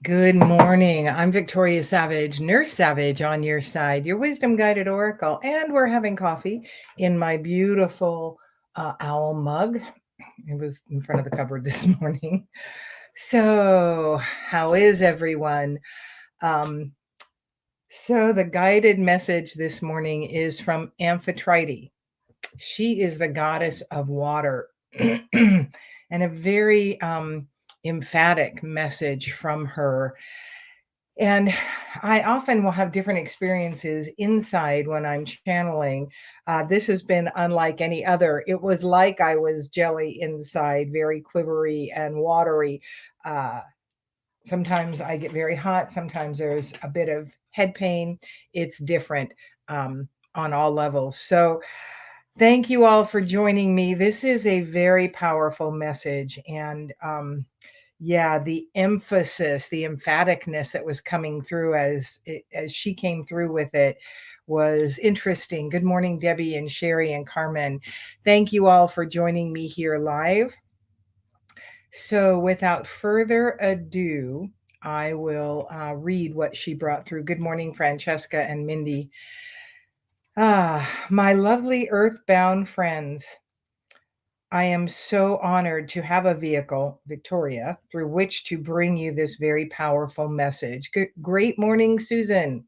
Good morning. I'm Victoria Savage, Nurse Savage on your side, your wisdom guided oracle. And we're having coffee in my beautiful owl mug. It was in front of the cupboard this morning. So, how is everyone? Um, so, the guided message this morning is from Amphitrite. She is the goddess of water, and a very emphatic message from her. And I often will have different experiences inside when I'm channeling. This has been unlike any other. It was like I was jelly inside, very quivery and watery. Uh, Sometimes I get very hot. Sometimes there's a bit of head pain. It's different on all levels. So, thank you all for joining me. This is a very powerful message. And yeah, the emphasis, the emphaticness that was coming through as she came through with it was interesting. Good morning, Debbie and Sherry and Carmen. Thank you all for joining me here live. So, without further ado, I will read what she brought through. Good morning, Francesca and Mindy. My lovely earthbound friends. I am so honored to have a vehicle, Victoria, through which to bring you this very powerful message. Great morning, Susan.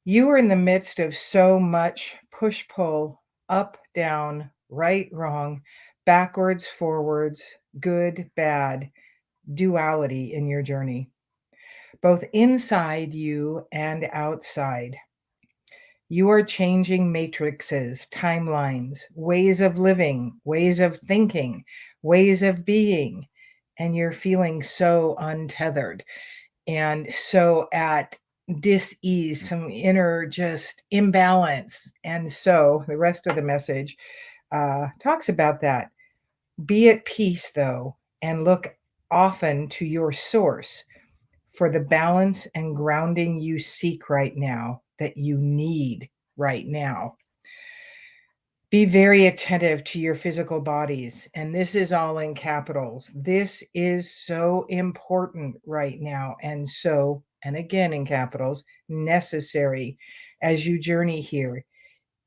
You are in the midst of so much push pull, up, down, right, wrong, backwards, forwards, good, bad, duality in your journey, both inside you and outside. You are changing matrices, timelines, ways of living, ways of thinking, ways of being, and you're feeling so untethered and so at dis-ease, some inner just imbalance. And so the rest of the message talks about that. Be at peace, though, and look often to your source for the balance and grounding you seek right now, that you need right now. Be very attentive to your physical bodies. And this is all in capitals. This is so important right now. And so, and again in capitals, necessary as you journey here.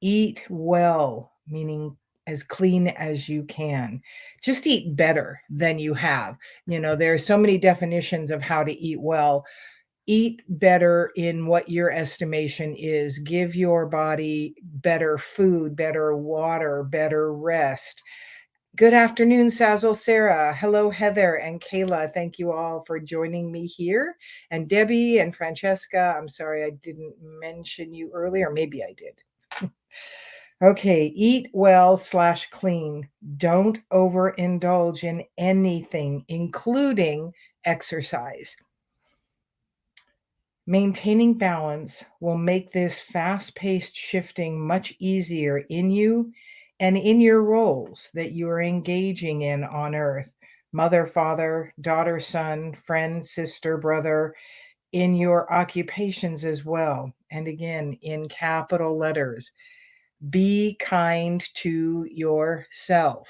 Eat well, meaning as clean as you can. Just eat better than you have. There are so many definitions of how to eat well. Eat better in what your estimation is. Give your body better food, better water, better rest. Good afternoon, Sazzle Sarah. Hello, Heather and Kayla. Thank you all for joining me here. And Debbie and Francesca, I'm sorry I didn't mention you earlier. Maybe I did. Okay, eat well / clean. Don't overindulge in anything, including exercise. Maintaining balance will make this fast-paced shifting much easier in you and in your roles that you are engaging in on earth. Mother, father, daughter, son, friend, sister, brother, in your occupations as well. And again, in capital letters. Be kind to yourself.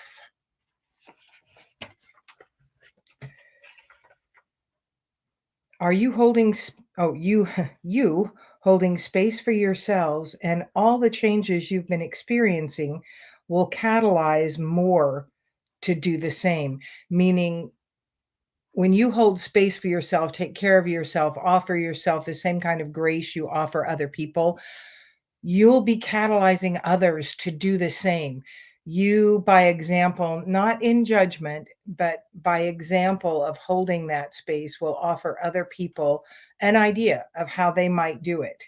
Are you holding you holding space for yourselves, and all the changes you've been experiencing will catalyze more to do the same? Meaning, when you hold space for yourself, take care of yourself, offer yourself the same kind of grace you offer other people, you'll be catalyzing others to do the same. You, by example, not in judgment, but by example of holding that space, will offer other people an idea of how they might do it.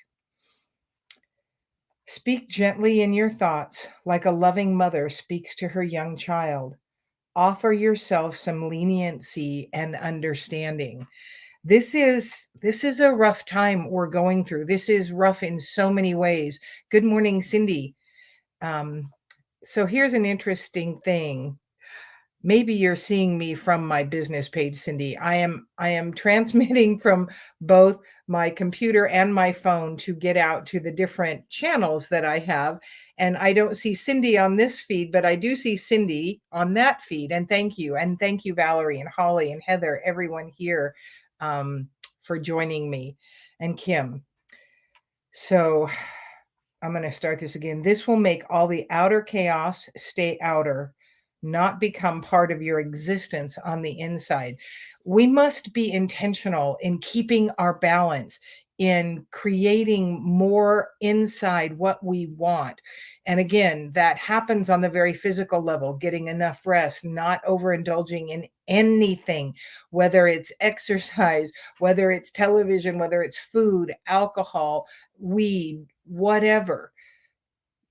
Speak gently in your thoughts, like a loving mother speaks to her young child. Offer yourself some leniency and understanding. This is a rough time we're going through. This is rough in so many ways. Good morning, Cindy. So here's an interesting thing. Maybe you're seeing me from my business page, Cindy. I am transmitting from both my computer and my phone to get out to the different channels that I have. And I don't see Cindy on this feed, but I do see Cindy on that feed. And thank you. And thank you, Valerie and Holly and Heather, everyone here. for joining me, and Kim. So I'm going to start this again. This will make all the outer chaos stay outer, not become part of your existence on the inside. We must be intentional in keeping our balance, in creating more inside what we want. And again, that happens on the very physical level, getting enough rest, not overindulging in anything, whether it's exercise, whether it's television, whether it's food, alcohol, weed, whatever.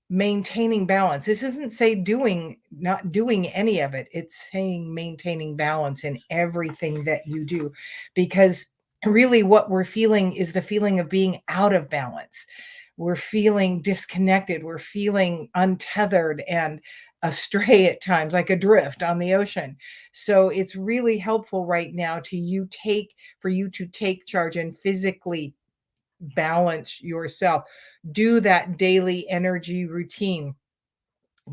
Maintaining balance. This isn't say doing not doing any of it. It's saying maintaining balance in everything that you do, because really what we're feeling is the feeling of being out of balance. We're feeling disconnected, we're feeling untethered and astray at times, like adrift on the ocean. So it's really helpful right now to you to take charge and physically balance yourself. Do that daily energy routine.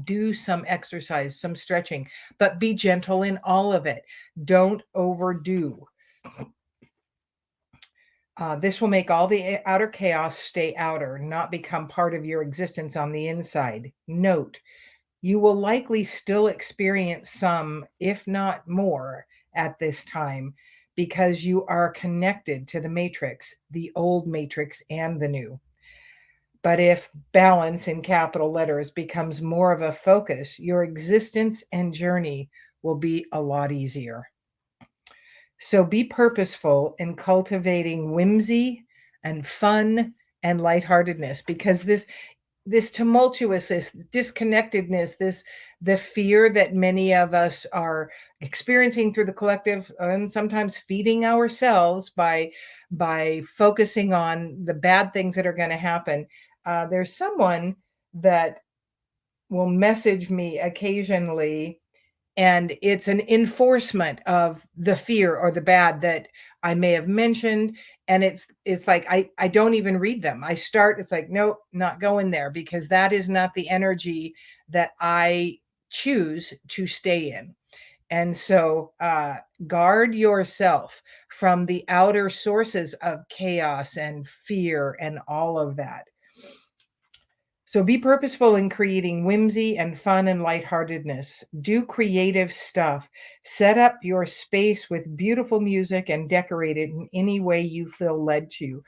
Do some exercise, some stretching, but be gentle in all of it. Don't overdo. This will make all the outer chaos stay outer, not become part of your existence on the inside. Note, you will likely still experience some, if not more, at this time because you are connected to the matrix, the old matrix and the new. But if balance in capital letters becomes more of a focus, your existence and journey will be a lot easier. So be purposeful in cultivating whimsy and fun and lightheartedness, because this tumultuous, this disconnectedness, this the fear that many of us are experiencing through the collective, and sometimes feeding ourselves by focusing on the bad things that are going to happen. There's someone that will message me occasionally, and it's an enforcement of the fear or the bad that I may have mentioned. And it's like I don't even read them. I start, it's like, nope, not going there, because that is not the energy that I choose to stay in. And so guard yourself from the outer sources of chaos and fear and all of that. So be purposeful in creating whimsy and fun and lightheartedness. Do creative stuff. Set up your space with beautiful music and decorate it in any way you feel led to.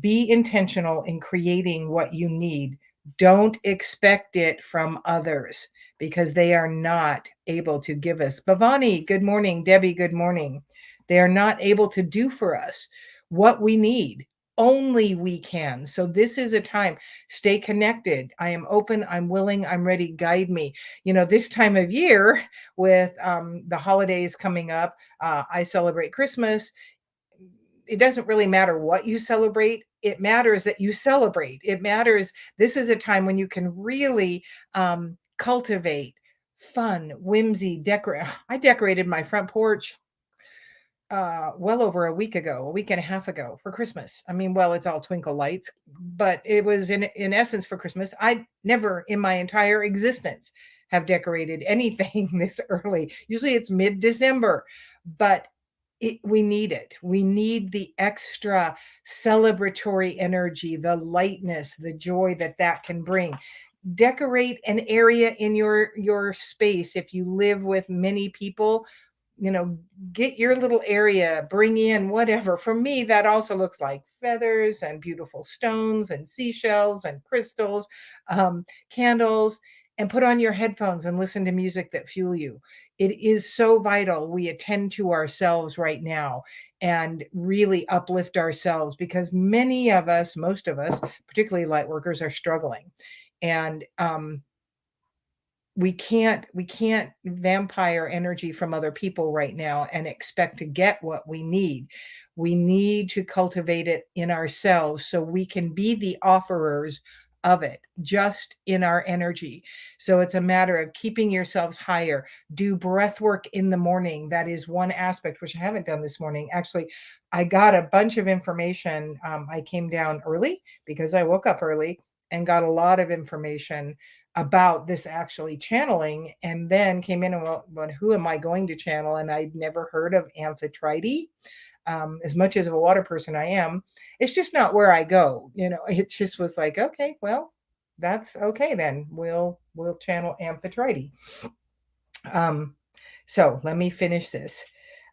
Be intentional in creating what you need. Don't expect it from others, because they are not able to give us. Bhavani, good morning. Debbie, good morning. They are not able to do for us what we need. Only we can. So this is a time. Stay connected. I am open. I'm willing. I'm ready. Guide me. You know, this time of year with the holidays coming up, I celebrate Christmas. It doesn't really matter what you celebrate. It matters that you celebrate. It matters. This is a time when you can really cultivate fun, whimsy, decorate. I decorated my front porch well over a week ago, a week and a half ago for Christmas. I mean, well, it's all twinkle lights, but it was in essence for Christmas. I never in my entire existence have decorated anything this early. Usually it's mid-December, but we need it. We need the extra celebratory energy, the lightness, the joy that that can bring. Decorate an area in your space. If you live with many people, you know, get your little area, bring in whatever. For me, that also looks like feathers and beautiful stones and seashells and crystals, candles, and put on your headphones and listen to music that fuel you. It is so vital we attend to ourselves right now and really uplift ourselves, because many of us, most of us, particularly light workers, are struggling. And we can't vampire energy from other people right now and expect to get what we need. We need to cultivate it in ourselves so we can be the offerers of it just in our energy. So it's a matter of keeping yourselves higher. Do breath work in the morning. That is one aspect, which I haven't done this morning. Actually, I got a bunch of information. I came down early because I woke up early and got a lot of information about this actually channeling, and then came in and went, who am I going to channel? And I'd never heard of Amphitrite. As much as of a water person I am, it's just not where I go. It just was like, okay, well, that's okay then. We'll channel Amphitrite. Um, so let me finish this.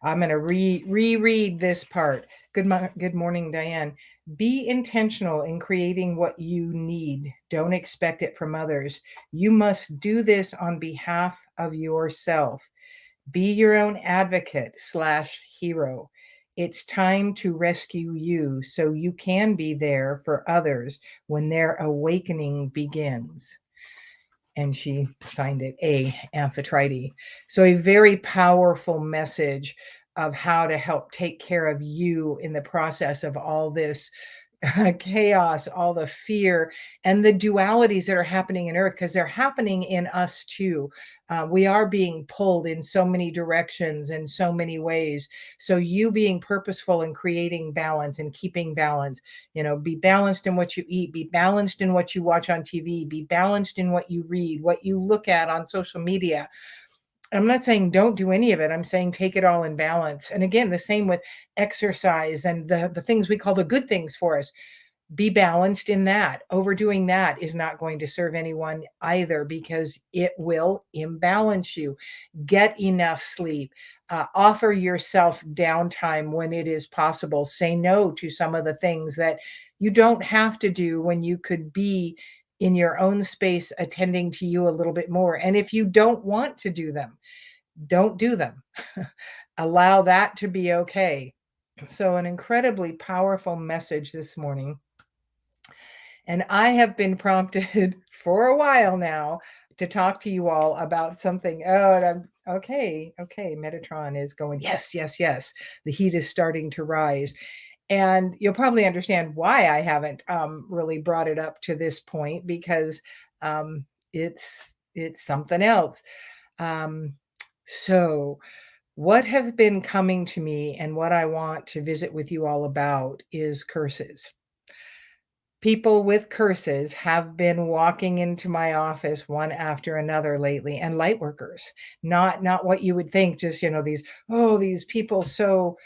I'm going to reread this part. Good morning, Diane. Be intentional in creating what you need. Don't expect it from others. You must do this on behalf of yourself. Be your own advocate/hero. It's time to rescue you so you can be there for others when their awakening begins. And she signed it A. Amphitrite. So a very powerful message of how to help take care of you in the process of all this chaos, all the fear, and the dualities that are happening in Earth, because they're happening in us too. We are being pulled in so many directions in so many ways. So you being purposeful in creating balance and keeping balance, be balanced in what you eat, be balanced in what you watch on TV, be balanced in what you read, what you look at on social media. I'm not saying don't do any of it. I'm saying take it all in balance. And again, the same with exercise and the things we call the good things for us. Be balanced in that. Overdoing that is not going to serve anyone either, because it will imbalance you. Get enough sleep. Offer yourself downtime when it is possible. Say no to some of the things that you don't have to do when you could be in your own space attending to you a little bit more. And if you don't want to do them, don't do them. Allow that to be okay. So, an incredibly powerful message this morning. And I have been prompted for a while now to talk to you all about something. Oh, and okay. Metatron is going, yes, yes, yes. The heat is starting to rise. And you'll probably understand why I haven't really brought it up to this point, because it's something else. Um, so, what have been coming to me and what I want to visit with you all about is curses. People with curses have been walking into my office one after another lately, and light workers. Not what you would think, just these people so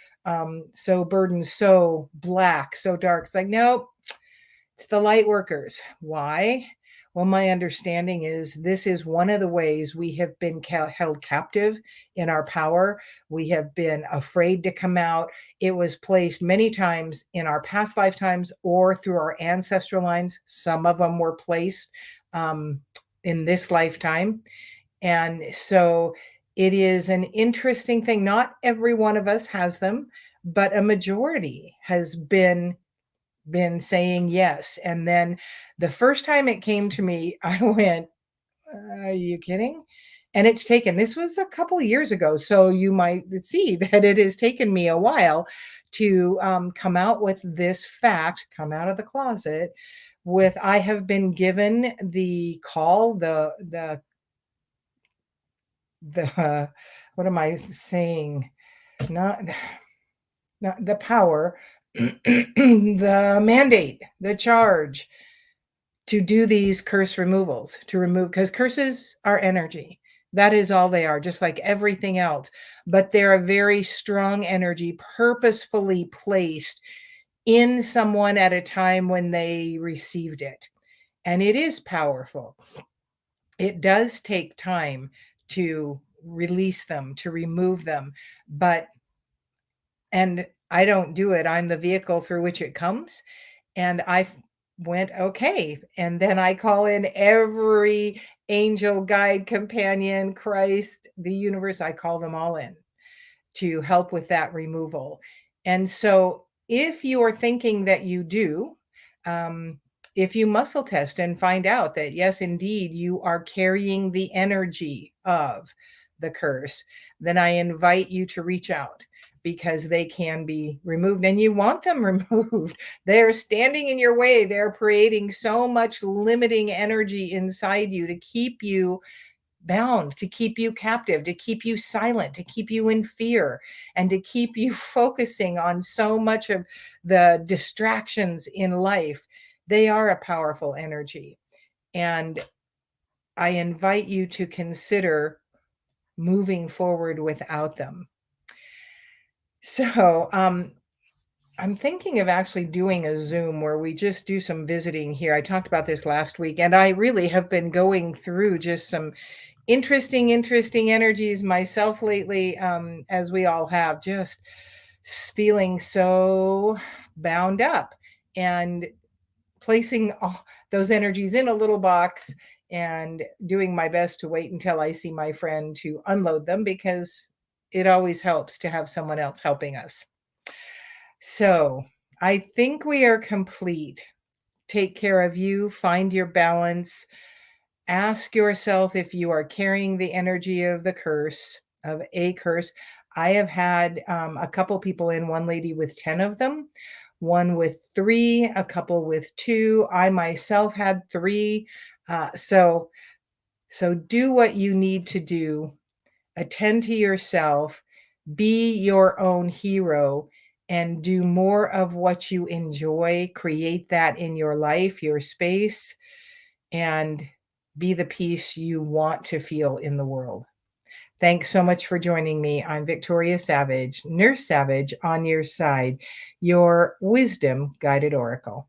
burdened, so black, so dark. It's like, nope, it's the light workers. Why? Well, my understanding is this is one of the ways we have been held captive in our power. We have been afraid to come out. It was placed many times in our past lifetimes or through our ancestral lines. Some of them were placed in this lifetime. And so it is an interesting thing. Not every one of us has them, but a majority has been saying yes. And then the first time it came to me, I went, are you kidding? And this was a couple of years ago. So you might see that it has taken me a while to come out with this fact, come out of the closet with, I have been given the call, what am I saying? Not the power, the mandate, the charge to do these curse removals, to remove, because curses are energy. That is all they are, just like everything else. But they're a very strong energy, purposefully placed in someone at a time when they received it. And it is powerful. It does take time to release them, to remove them. And I don't do it. I'm the vehicle through which it comes. And I went, okay. And then I call in every angel, guide, companion, Christ, the universe. I call them all in to help with that removal. And so if you are thinking that you do, if you muscle test and find out that, yes, indeed, you are carrying the energy of the curse, then I invite you to reach out, because they can be removed and you want them removed. They're standing in your way. They're creating so much limiting energy inside you to keep you bound, to keep you captive, to keep you silent, to keep you in fear, and to keep you focusing on so much of the distractions in life. They are a powerful energy. And I invite you to consider moving forward without them. So, I'm thinking of actually doing a Zoom where we just do some visiting here. I talked about this last week, and I really have been going through just some interesting energies myself lately, as we all have, just feeling so bound up and placing all those energies in a little box and doing my best to wait until I see my friend to unload them because it always helps to have someone else helping us. So I think we are complete. Take care of you, find your balance. Ask yourself if you are carrying the energy of the curse, of a curse. I have had a couple people in, one lady with 10 of them, one with three, a couple with two. I myself had three. So do what you need to do. Attend to yourself, be your own hero, and do more of what you enjoy. Create that in your life, your space, and be the peace you want to feel in the world. Thanks so much for joining me. I'm Victoria Savage, Nurse Savage, on your side, your wisdom guided oracle.